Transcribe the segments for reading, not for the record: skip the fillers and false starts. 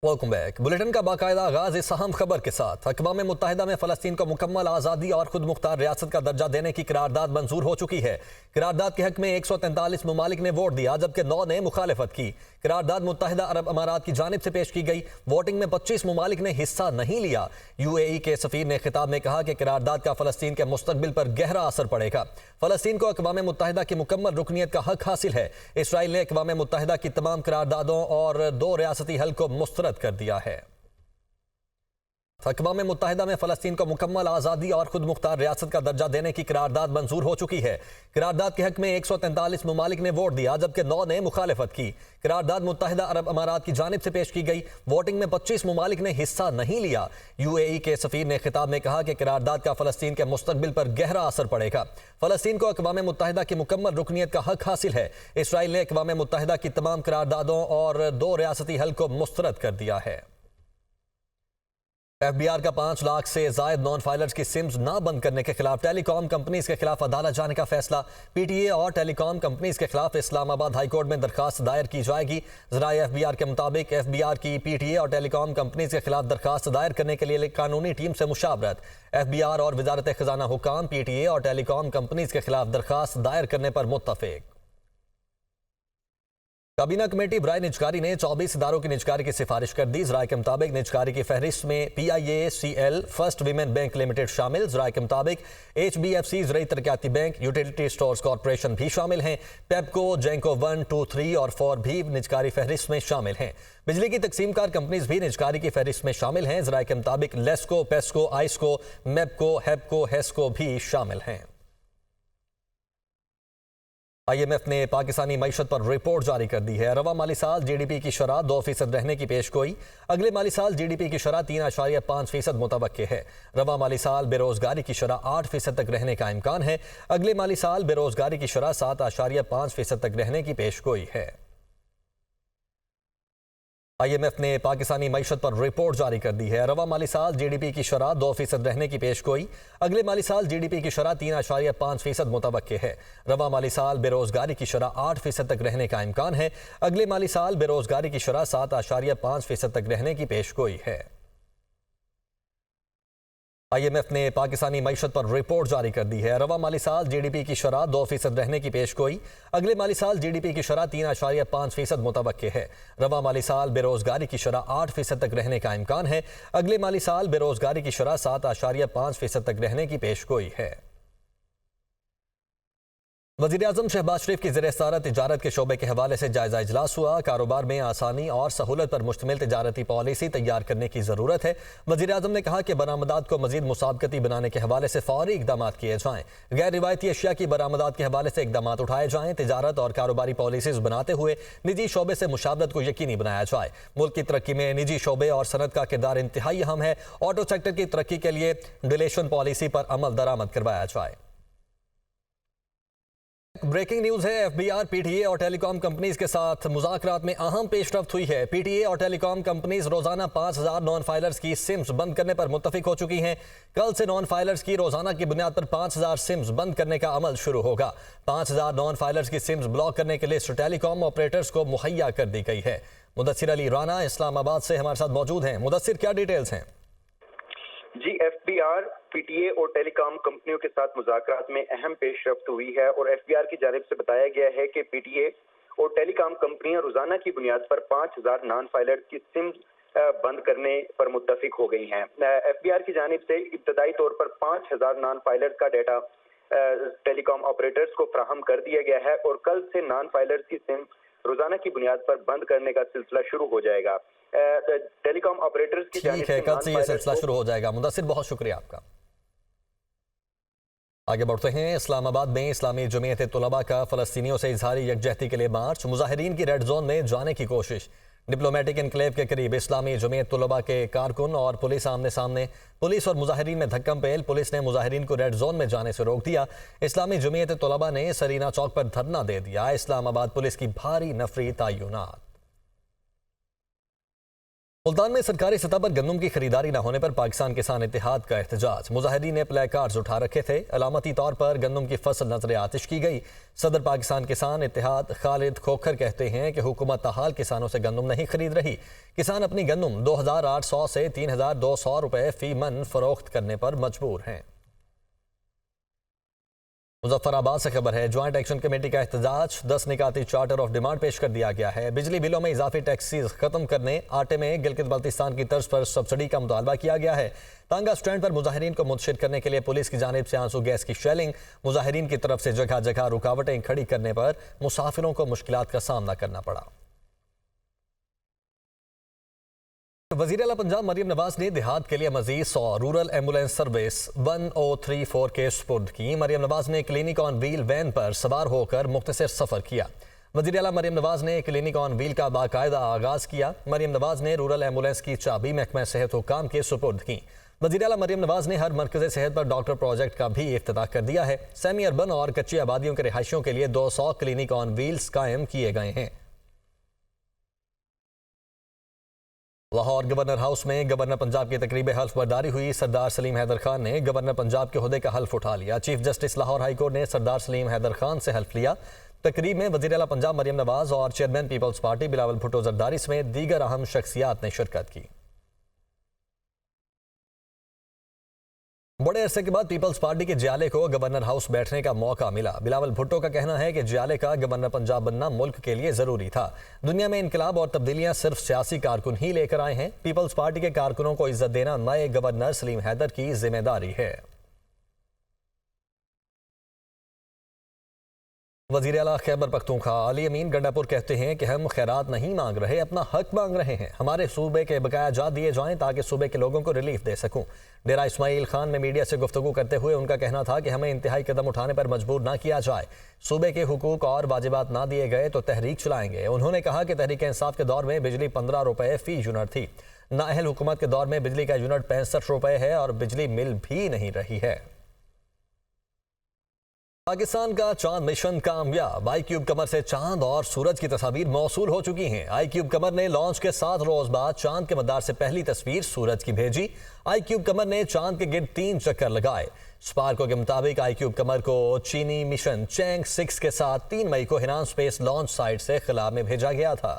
Welcome back. Bulletin का बाकायदा आगाज इस अहम खबर के साथ। अक़वाम मुत्तहिदा में फ़लस्तीन को मुकम्मल आज़ादी और खुद मुख्तार रियासत का दर्जा देने की करारदाद मंजूर हो चुकी है। करारदाद के हक में 143 ममालिक ने वोट दिया, जबकि 9 ने मुखालिफत की। करारदाद मुत्तहिदा अरब अमारात की जानिब से पेश की गई। वोटिंग में 25 ममालिक ने हिस्सा नहीं लिया। UAE के सफ़ीर ने खिताब में कहा कि करारदाद का फ़लस्तीन के मुस्तकबिल पर गहरा असर पड़ेगा। फ़लस्तीन को अक़वाम मुत्तहिदा की मुकम्मल रुकनीत का हक हासिल है। इसराइल ने अक़वाम मुत्तहिदा की तमाम करारदादों और 2 रियासती हल को मुस्तरद कर दिया है। अक़वाम मुत्तहिदा में फ़लस्तीन को मुकम्मल आज़ादी और खुद मुख्तार रियासत का दर्जा देने की करारदाद मंजूर हो चुकी है। करारदाद के हक में 143 ममालिक ने वोट दिया, जबकि 9 ने मुखालिफत की। करारदाद मुत्तहिदा अरब अमारात की जानिब से पेश की गई। वोटिंग में 25 ममालिक ने हिस्सा नहीं लिया। UAE के सफ़ीर ने खिताब में कहा कि करारदाद का फ़लस्तीन के मुस्तकबिल पर गहरा असर पड़ेगा। फ़लस्तीन को अक़वाम मुत्तहिदा की मुकम्मल रुकनीत का हक हासिल है। इसराइल ने अक़वाम मुत्तहिदा की तमाम करारदादों और 2 रियासती हल को मुस्तरद कर दिया है। FBR का 5 लाख से जायद नॉन फाइलर्स की सिम्स ना बंद करने के खिलाफ टेलीकॉम कंपनीज के खिलाफ अदालत जाने का फैसला। PTA और टेलीकॉम कंपनीज के खिलाफ इस्लामाबाद हाई कोर्ट में दरखास्त दायर की जाएगी। ज़राए FBR के मुताबिक FBR की PTA और टेलीकॉम कंपनीज के खिलाफ दरखास्त दायर करने के लिए कानूनी टीम से मुशावरत। FBR और वजारत खजाना हुकाम PTA और टेलीकॉम कंपनीज के खिलाफ दरखास्त दायर करने पर मुत्तफिक। काबीना कमेटी बराए निजकारी ने 24 इदारों की निजकारी की सिफारिश कर दी। ज़राए के मुताबिक निजकारी की फहरिस्त में PIACL first women bank limited शामिल। ज़राए के मुताबिक HBFC ज़राई तरक्याती बैंक, यूटिलिटी स्टोर्स कॉरपोरेशन भी शामिल हैं। पेप्को, जेंको 1, 2, 3 और 4 भी निजकारी फहरिस्त में शामिल हैं। बिजली की तकसीमकार कंपनीज भी निजकारी की फहरिस्त में शामिल हैं। ज़राए के मुताबिक लेस्को, पेस्को, आइस्को, मेपको, हेपको, हेस्को भी शामिल हैं। IMF ने पाकिस्तानी मईशत पर रिपोर्ट जारी कर दी है। रवा माली साल GDP की शरह 2% रहने की पेशगोई। अगले माली साल GDP की शरह 3.5% मुतवक्के है। रवा माली साल बेरोजगारी की शरह 8% तक रहने का इम्कान है। अगले माली साल बेरोजगारी की शरह 7.5% तक रहने की पेशगोई है। IMF ने पाकिस्तानी मईशत पर रिपोर्ट जारी कर दी है। रवा माली साल GDP की शरह 2% रहने की पेशगोई। अगले माली साल GDP की शरह 3.5% मुतवक्के है। रवा माली साल बेरोजगारी की शरह 8% तक रहने का इम्कान है। अगले माली साल बेरोजगारी की शरह 7.5% तक रहने की पेशगोई है। IMF ने पाकिस्तानी मईशत पर रिपोर्ट जारी कर दी है। रवा माली साल GDP की शरह 2% रहने की पेशगोई। अगले माली साल GDP की शरह 3.5% मुतवक्के है। रवा माली साल बेरोजगारी की शरह 8% तक रहने का इम्कान है। अगले माली साल बेरोजगारी की शरह 7.5% तक रहने की पेशगोई है। वज़ीर-ए-आज़म शहबाज शरीफ की ज़ेर-ए-सदारत तिजारत के शोबे के हवाले से जायज़ा इजलास हुआ। कारोबार में आसानी और सहूलत पर मुश्तमिल तिजारती पॉलिसी तैयार करने की ज़रूरत है। वज़ीर-ए-आज़म ने कहा कि बरामदात को मज़ीद मुसाबकती बनाने के हवाले से फ़ौरी इक़दाम किए जाएँ। गैर रिवायती अशिया की बरामदात के हवाले से इक़दाम उठाए जाएँ। तिजारत और कारोबारी पॉलिसीज़ बनाते हुए निजी शोबे से मुशावरत को यकीनी बनाया जाए। मुल्क की तरक्की में निजी शोबे और सनत का किरदार इंतहाई अहम है। ऑटो सेक्टर की तरक्की के लिए डिलेशन पॉलिसी पर अमल दरामद करवाया जाए। ब्रेकिंग न्यूज है। FBR, PTA और टेलीकॉम कंपनीज के साथ मुज़ाकरात में अहम पेशरफ्त हुई है। PTA और टेलीकॉम कंपनीज रोजाना 5000 नॉन फाइलर्स की सिम्स बंद करने पर मुत्तफिक हो चुकी हैं। कल से नॉन फाइलर्स की रोजाना की बुनियाद पर 5000 सिम्स बंद करने का अमल शुरू होगा। 5000 नॉन फाइलर्स की सिम्स ब्लॉक करने के लिए टेलीकॉम ऑपरेटर्स को मुहैया कर दी गई है। मुदस्सिर अली राना इस्लामाबाद से हमारे साथ मौजूद हैं। मुदस्सिर, क्या डिटेल्स हैं? जी, FBR, PTA और टेलीकॉम कंपनियों के साथ मुज़ाकरात में अहम पेशरफ्त हुई है और FBR की जानिब से बताया गया है कि PTA और टेलीकॉम कंपनियां रोजाना की बुनियाद पर 5000 नॉन फाइलर्स की सिम बंद करने पर मुत्तफिक हो गई हैं। FBR की जानिब से इब्तदाई तौर पर 5000 नॉन फाइलर्स का डाटा टेलीकॉम ऑपरेटर्स को फराहम कर दिया गया है और कल से नॉन फाइलर्स की सिम रोजाना की बुनियाद पर बंद करने का सिलसिला शुरू हो जाएगा। टेलीकॉम ऑपरेटर्स की जानिब से कल से ये सिलसिला शुरू हो जाएगा। मुदस्सिर, बहुत शुक्रिया आपका। आगे बढ़ते हैं। इस्लामाबाद में इस्लामी जमीयत तुलबा का फ़लस्तीनियों से इजहारी यकजहती के लिए मार्च। मुजाहिरीन की रेड जोन में जाने की कोशिश। डिप्लोमेटिक इनक्लेव के करीब इस्लामी जमीयत तुलबा के कारकुन और पुलिस आमने सामने। पुलिस और मुजाहिरीन में धक्कम पेल। पुलिस ने मुजाहिरीन को रेड जोन में जाने से रोक दिया। इस्लामी जमीयत तुलबा ने सरीना चौक पर धरना दे दिया। इस्लामाबाद पुलिस की भारी नफरी तयनात। मुल्तान में सरकारी सतह पर गंदम की खरीदारी न होने पर पाकिस्तान किसान इत्तेहाद का एहतजाज। मुजाहिरीन ने प्ले कार्ड्स उठा रखे थे। अलामती तौर पर गंदम की फसल नजर आतिश की गई। सदर पाकिस्तान किसान इत्तेहाद खालिद खोखर कहते हैं कि हुकूमत ताहाल किसानों से गंदम नहीं खरीद रही। किसान अपनी गंदम 2800 से 3200 रुपए फी मन फरोख्त करने पर मजबूर हैं। मुजफ्फराबाद से खबर है, ज्वाइंट एक्शन कमेटी का एहतजाज। 10 निकाती चार्टर ऑफ डिमांड पेश कर दिया गया है। बिजली बिलों में इजाफी टैक्सेस खत्म करने, आटे में गिलगित बल्तिस्तान की तर्ज पर सब्सिडी का मुतालबा किया गया है। तांगा स्टैंड पर मुजाहिरीन को मुतशिर करने के लिए पुलिस की जानिब से आंसू गैस की शेलिंग। मुजाहिरीन की तरफ से जगह जगह रुकावटें खड़ी करने पर मुसाफिरों को मुश्किलात का सामना करना पड़ा। वज़ीर आला पंजाब मरियम नवाज ने देहात के लिए मजीद 100 रूरल एम्बुलेंस सर्विस 1034 के सुपुर्द की। मरियम नवाज ने क्लिनिक ऑन व्हील वैन पर सवार होकर मुख्तसर सफर किया। वज़ीर आला मरियम नवाज ने क्लिनिक ऑन व्हील का बाकायदा आगाज किया। मरियम नवाज ने रूरल एम्बुलेंस की चाबी महकमा सेहत हुकाम के सुपुर्द की। वज़ीर आला मरियम नवाज ने हर मरकज़ सेहत पर डॉक्टर प्रोजेक्ट का भी इफ्तिताह कर दिया है। सेमी अर्बन और कच्ची आबादियों के रिहायशियों के लिए 200 क्लिनिक ऑन व्हील्स कायम किए गए हैं। लाहौर गवर्नर हाउस में गवर्नर पंजाब की तकरीब हल्फ बर्दारी हुई। सरदार सलीम हैदर खान ने गवर्नर पंजाब के ओहदे का हल्फ उठा लिया। Chief justice Lahore high court ने सरदार सलीम हैदर खान से हल्फ लिया। तकरीब में वज़ीर आला पंजाब मरियम नवाज और chairman Peoples Party Bilawal Bhutto Zardari समेत दीगर अहम शख्सियात ने शिरकत की। बड़े अरसे के बाद पीपल्स पार्टी के जियाले को गवर्नर हाउस बैठने का मौका मिला। बिलावल भुट्टो का कहना है कि जियाले का गवर्नर पंजाब बनना मुल्क के लिए जरूरी था। दुनिया में इनकलाब और तब्दीलियां सिर्फ सियासी कारकुन ही लेकर आए हैं। पीपल्स पार्टी के कारकुनों को इज्जत देना नए गवर्नर सलीम हैदर की जिम्मेदारी है। वज़ीर आला खैबर पख्तूनख्वा अली अमीन गंडापुर कहते हैं कि हम खैरात नहीं मांग रहे, अपना हक मांग रहे हैं। हमारे सूबे के बकाया जात दिए जाएं ताकि सूबे के लोगों को रिलीफ दे सकूं। डेरा इस्माइल खान में मीडिया से गुफ्तगू करते हुए उनका कहना था कि हमें इंतहाई कदम उठाने पर मजबूर ना किया जाए। सूबे के हुकूक और वाजिबात ना दिए गए तो तहरीक चलाएंगे। उन्होंने कहा कि तहरीक इंसाफ के दौर में बिजली 15 रुपए फी यूनिट थी। नाअहल हुकूमत के दौर में बिजली का यूनिट 65 रुपए है और बिजली मिल भी नहीं रही है। पाकिस्तान का चांद मिशन कामयाब। आईक्यूब कमर से चांद और सूरज की तस्वीर मौसूल हो चुकी हैं। आईक्यूब कमर ने लॉन्च के 7 रोज बाद चांद के मदार से पहली तस्वीर सूरज की भेजी। आईक्यूब कमर ने चांद के गिर्द 3 चक्कर लगाए। स्पार्को के मुताबिक आईक्यूब कमर को चीनी मिशन चैंग 6 के साथ 3 मई को हिनान स्पेस लॉन्च साइट से खिला में भेजा गया था।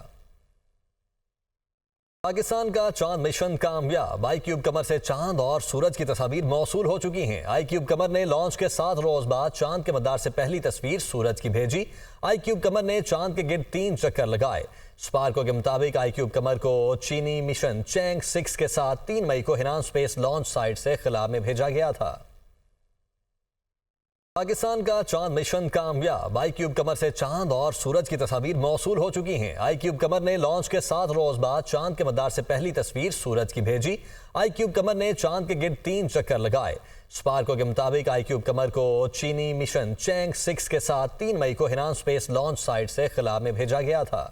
पाकिस्तान का चांद मिशन कामयाब। आईक्यूब कमर से चांद और सूरज की तस्वीर मौसूल हो चुकी हैं। आईक्यूब कमर ने लॉन्च के 7 रोज बाद चांद के मदार से पहली तस्वीर सूरज की भेजी। आईक्यूब कमर ने चांद के गिर्द 3 चक्कर लगाए। स्पार्को के मुताबिक आईक्यूब कमर को चीनी मिशन चैंग 6 के साथ 3 मई को हिनान स्पेस लॉन्च साइट से खिला में भेजा गया था। पाकिस्तान का चांद मिशन कामयाब। आईक्यूब कमर से चांद और सूरज की तस्वीर मौसूल हो चुकी हैं। आईक्यूब कमर ने लॉन्च के 7 रोज बाद चांद के मदार से पहली तस्वीर सूरज की भेजी। आईक्यूब कमर ने चांद के गिर्द 3 चक्कर लगाए। स्पार्को के मुताबिक आईक्यूब कमर को चीनी मिशन चैंग 6 के साथ 3 मई को हिनान स्पेस लॉन्च साइट से खिला में भेजा गया था।